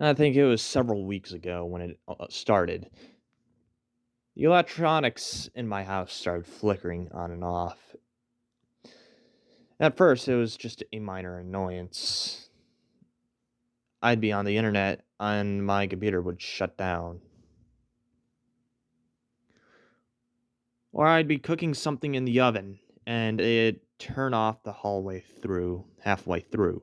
I think it was several weeks ago when it started. The electronics in my house started flickering on and off. At first, it was just a minor annoyance. I'd be on the internet and my computer would shut down. Or I'd be cooking something in the oven and it'd turn off the halfway through.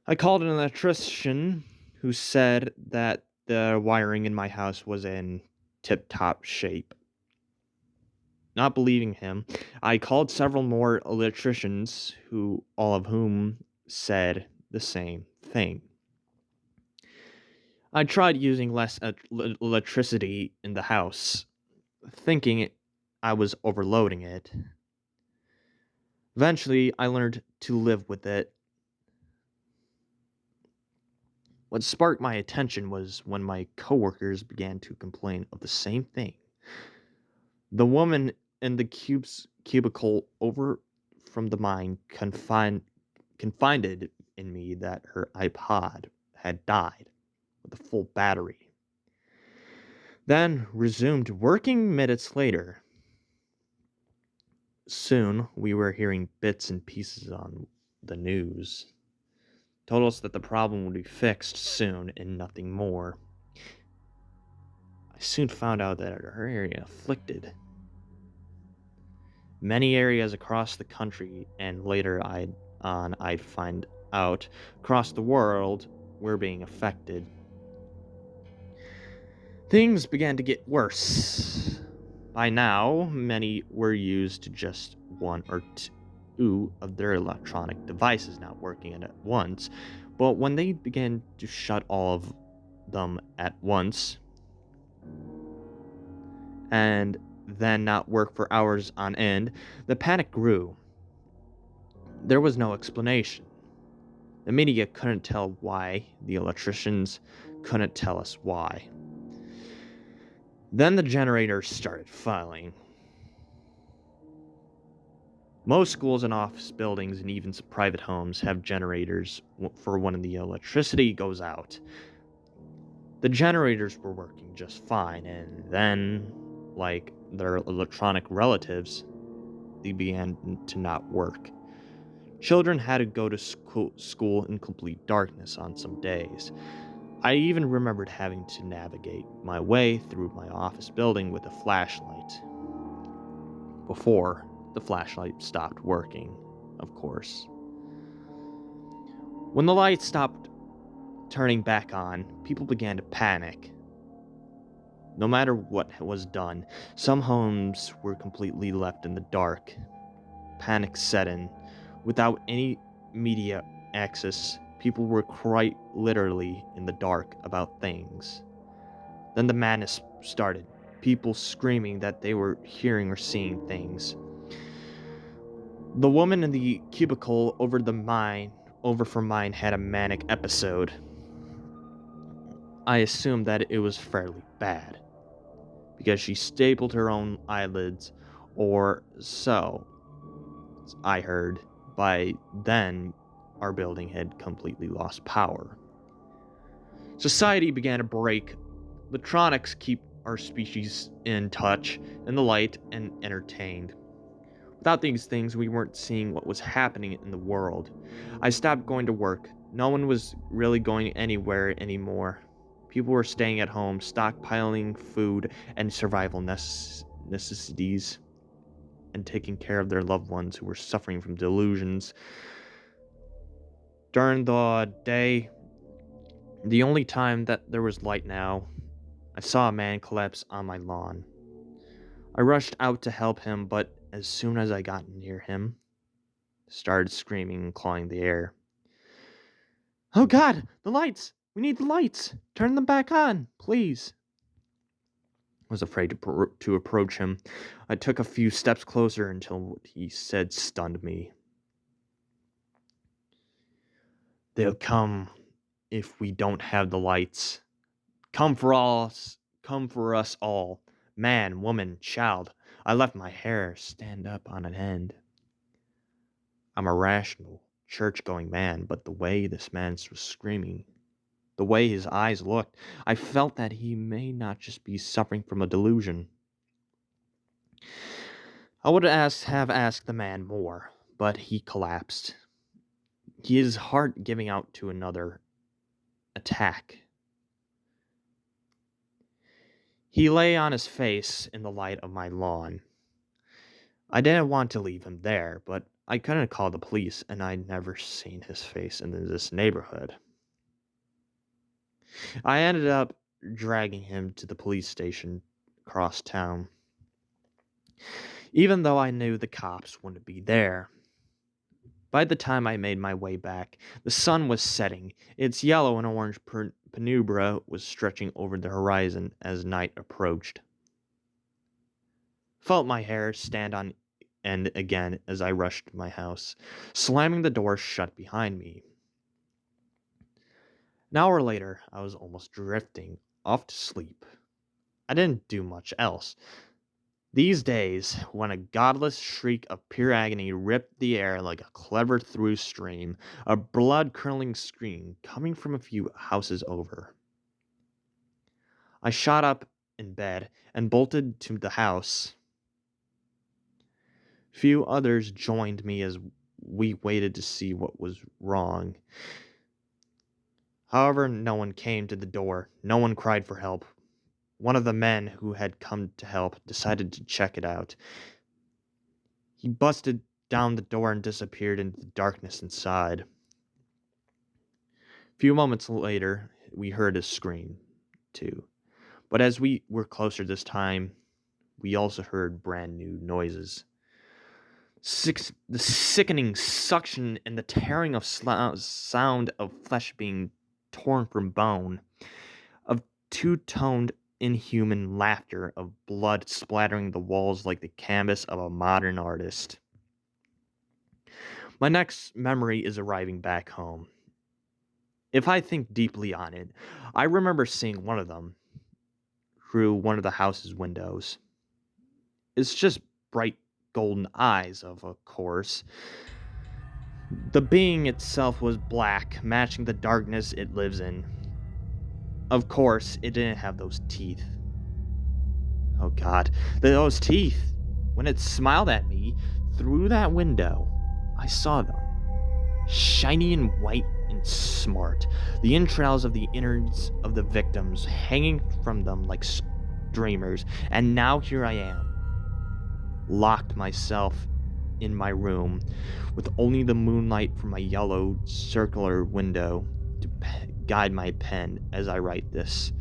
I called an electrician who said that the wiring in my house was in tip top shape. Not believing him, I called several more electricians, who all of whom said the same thing. I tried using less electricity in the house, thinking I was overloading it. Eventually, I learned to live with it. What sparked my attention was when my coworkers began to complain of the same thing. The woman in the cubicle over from the mine confided in me that her iPod had died with a full battery, then resumed working minutes later. Soon, we were hearing bits and pieces on the news. Told us that the problem would be fixed soon and nothing more. I soon found out that our area afflicted many areas across the country, and later I'd find out across the world were being affected. Things began to get worse. By now, many were used to just one or two of their electronic devices not working at once, but when they began to shut all of them at once and then not work for hours on end, the panic grew. There was no explanation. The media couldn't tell why, the electricians couldn't tell us why. Then the generators started failing. Most schools and office buildings and even some private homes have generators for when the electricity goes out. The generators were working just fine, and then, like their electronic relatives, they began to not work. Children had to go to school in complete darkness on some days. I even remembered having to navigate my way through my office building with a flashlight. Before the flashlight stopped working, of course. When the light stopped turning back on, people began to panic. No matter what was done, some homes were completely left in the dark. Panic set in. Without any media access, people were quite literally in the dark about things. Then the madness started. People screaming that they were hearing or seeing things. The woman in the cubicle over from mine had a manic episode. I assumed that it was fairly bad, because she stapled her own eyelids, or so I heard. By then, our building had completely lost power. Society began to break. Electronics keep our species in touch, in the light, and entertained. Without these things, we weren't seeing what was happening in the world. I stopped going to work. No one was really going anywhere anymore. People were staying at home, stockpiling food and survival necessities, and taking care of their loved ones who were suffering from delusions. During the day, the only time that there was light now, I saw a man collapse on my lawn. I rushed out to help him, but as soon as I got near him, started screaming and clawing the air. "Oh God, the lights! We need the lights! Turn them back on, please!" I was afraid to approach him. I took a few steps closer until what he said stunned me. "They'll come if we don't have the lights. Come for us all. Man, woman, child." I left my hair stand up on an end. I'm a rational, church-going man, but the way this man was screaming The way his eyes looked, I felt that he may not just be suffering from a delusion. I would have asked the man more, but he collapsed. His heart giving out to another attack. He lay on his face in the light of my lawn. I didn't want to leave him there, but I couldn't call the police, and I'd never seen his face in this neighborhood. I ended up dragging him to the police station across town, even though I knew the cops wouldn't be there. By the time I made my way back, the sun was setting. Its yellow and orange penumbra was stretching over the horizon as night approached. Felt my hair stand on end again as I rushed to my house, slamming the door shut behind me. An hour later, I was almost drifting off to sleep. I didn't do much else. These days, when a godless shriek of pure agony ripped the air like a clever through stream, a blood-curdling scream coming from a few houses over. I shot up in bed and bolted to the house. Few others joined me as we waited to see what was wrong. However, no one came to the door. No one cried for help. One of the men who had come to help decided to check it out. He busted down the door and disappeared into the darkness inside. A few moments later, we heard a scream, too. But as we were closer this time, we also heard brand new noises. The sickening suction and the tearing of sound of flesh being torn from bone, of two-toned inhuman laughter, of blood splattering the walls like the canvas of a modern artist. My next memory is arriving back home. If I think deeply on it, I remember seeing one of them through one of the house's windows. It's just bright golden eyes, of course. The being itself was black, matching the darkness it lives in. Of course, it didn't have those teeth. Oh God, those teeth! When it smiled at me through that window, I saw them. Shiny and white and smart, the entrails of the innards of the victims hanging from them like streamers, and now here I am, locked myself in my room, with only the moonlight from my yellow circular window to guide my pen as I write this.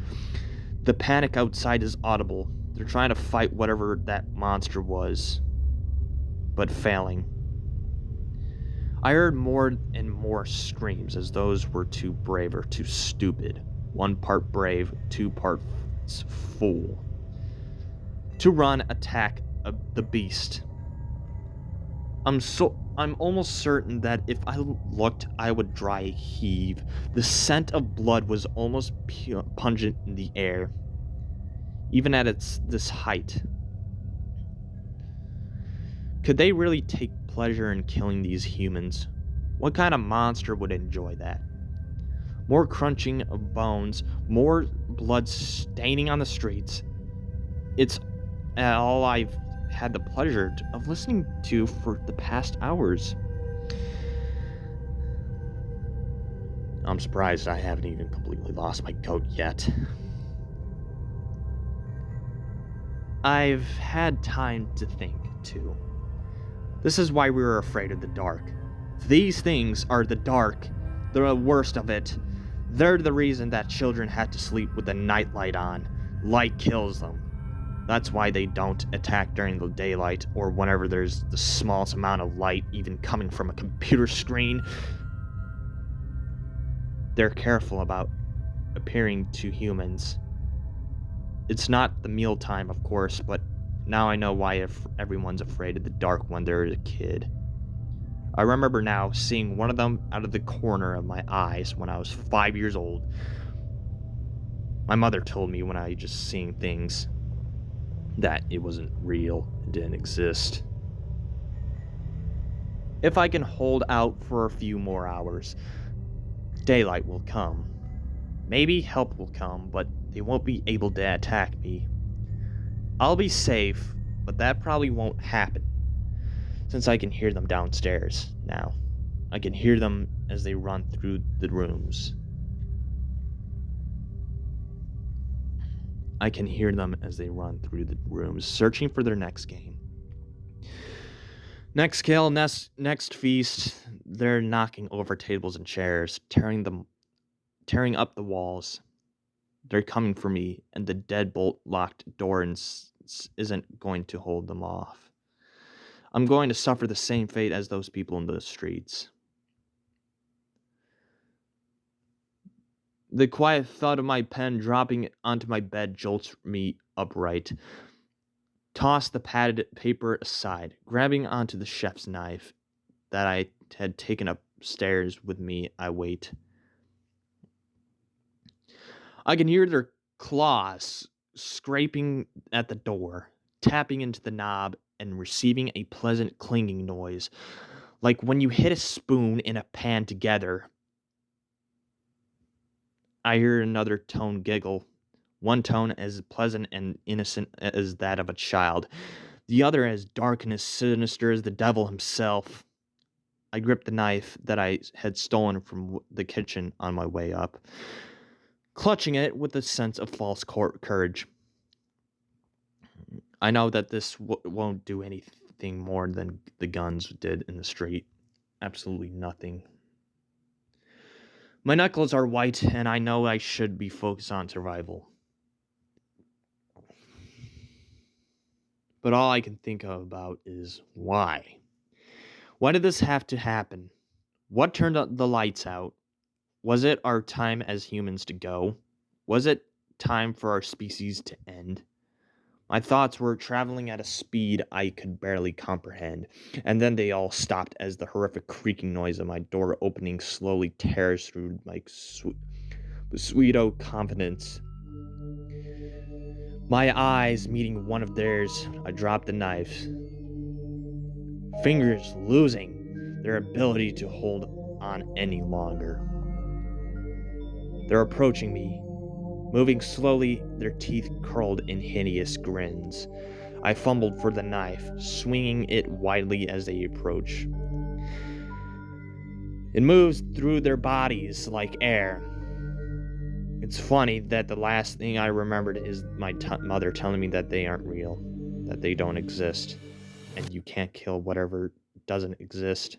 The panic outside is audible. They're trying to fight whatever that monster was, but failing. I heard more and more screams, as those were too brave or too stupid. One part brave, two parts fool. To run, attack the beast. I'm almost certain that if I looked, I would dry heave. The scent of blood was almost pungent in the air, even at this height. Could they really take pleasure in killing these humans? What kind of monster would enjoy that? More crunching of bones, more blood staining on the streets. It's all I've had the pleasure of listening to for the past hours. I'm surprised I haven't even completely lost my goat yet. I've had time to think, too. This is why we were afraid of the dark. These things are the dark, the worst of it. They're the reason that children had to sleep with the nightlight on. Light kills them. That's why they don't attack during the daylight or whenever there's the smallest amount of light even coming from a computer screen. They're careful about appearing to humans. It's not the mealtime, of course, but now I know why everyone's afraid of the dark when they're a kid. I remember now seeing one of them out of the corner of my eyes when I was 5 years old. My mother told me when I just seeing things that it wasn't real, it didn't exist. If I can hold out for a few more hours, daylight will come. Maybe help will come, but they won't be able to attack me. I'll be safe, but that probably won't happen, since I can hear them downstairs now. I can hear them as they run through the rooms. I can hear them as they run through the rooms, searching for their next game. Next kill, next feast, they're knocking over tables and chairs, tearing up the walls. They're coming for me, and the deadbolt locked door isn't going to hold them off. I'm going to suffer the same fate as those people in the streets. The quiet thud of my pen dropping onto my bed jolts me upright. Toss the padded paper aside, grabbing onto the chef's knife that I had taken upstairs with me. I wait. I can hear their claws scraping at the door, tapping into the knob, and receiving a pleasant clinging noise, like when you hit a spoon in a pan together. I hear another tone giggle, one tone as pleasant and innocent as that of a child, the other as dark and as sinister as the devil himself. I grip the knife that I had stolen from the kitchen on my way up, clutching it with a sense of false courage. I know that this won't do anything more than the guns did in the street. Absolutely nothing. My knuckles are white, and I know I should be focused on survival. But all I can think about is why. Why did this have to happen? What turned the lights out? Was it our time as humans to go? Was it time for our species to end? My thoughts were traveling at a speed I could barely comprehend, and then they all stopped as the horrific creaking noise of my door opening slowly tears through my pseudo confidence. My eyes meeting one of theirs, I dropped the knife. Fingers losing their ability to hold on any longer. They're approaching me, moving slowly, their teeth curled in hideous grins. I fumbled for the knife, swinging it widely as they approach. It moves through their bodies like air. It's funny that the last thing I remembered is my mother telling me that they aren't real, that they don't exist, and you can't kill whatever doesn't exist.